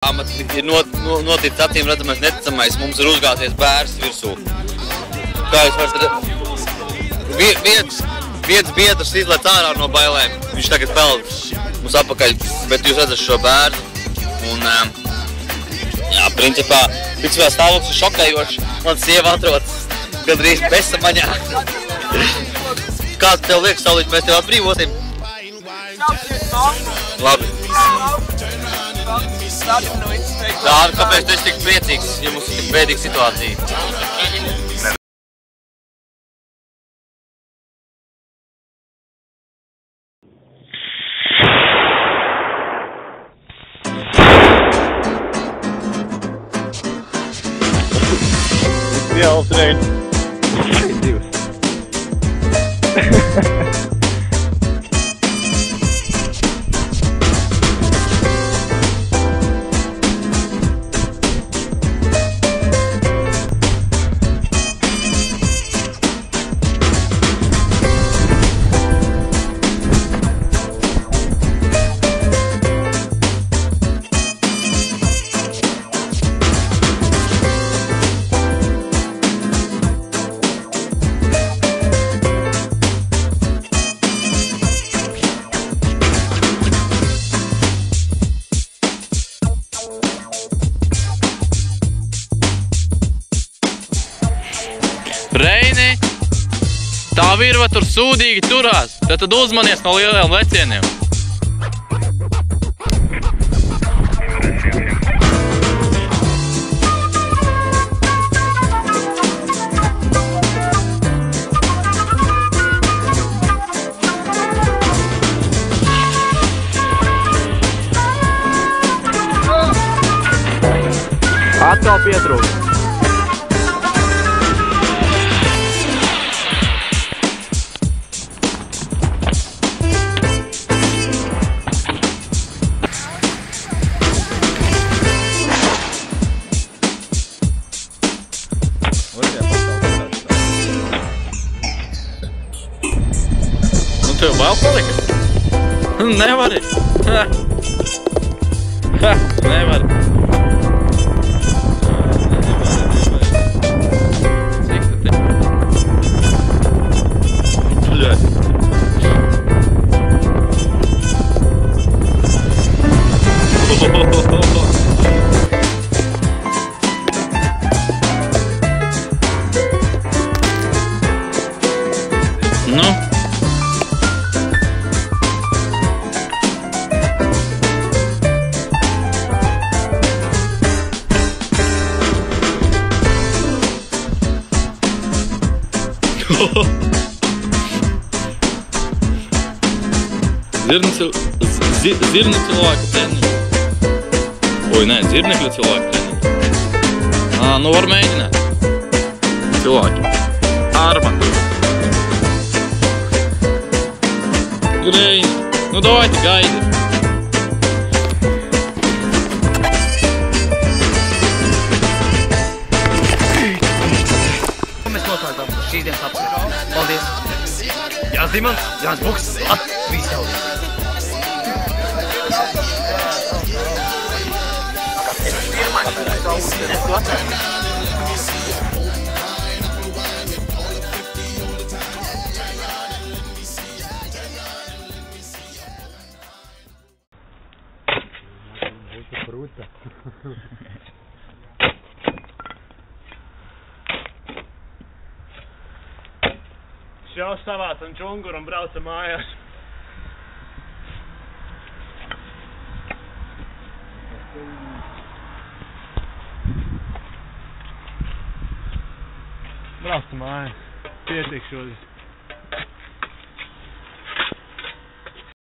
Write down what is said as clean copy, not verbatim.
Ir noticis acīm redzamais neticamais, mums ir uzgāzies bērs virsū. Kā jūs varat redzēt? Viens biedrs izlēc ārā no bailēm. Viņš tagad peld mums apakaļ, bet jūs redzat šo bēru. Un, jā, principā stāvoklis ir šokējošs. Man sieva atrodas gandrīz bezsamaņā. Kāds tev liekas, Saulīt, mēs tev atbrīvosim? Labi. Dāvi, kāpēc tu esi tik priecīgs, ja mums ir tik bēdīga situācija? Jā, uzreiz. Divas. Reini, tā virva tur sūdīgi turās, tad uzmanies no lieliem lecieniem. Atkal pietrūkst. Nu tev vēl palika? Nevari. Nevari. Cik tu te? Bļaļ. Nu? Zirņu cilvēku treniņu. Oi, nē, zirnekļu cilvēku treniņu. Nu var mēģināt. Cilvēki. Arma. Reini. Nu davai tu gaidi. Mēs noslēdzām šīs dienas apsvērtu. Paldies! Jānis Dimants, Jānis Buks, viss jau! Jau savācam čunguru un braucam mājās. Braucam mājās. Pietiek šodien.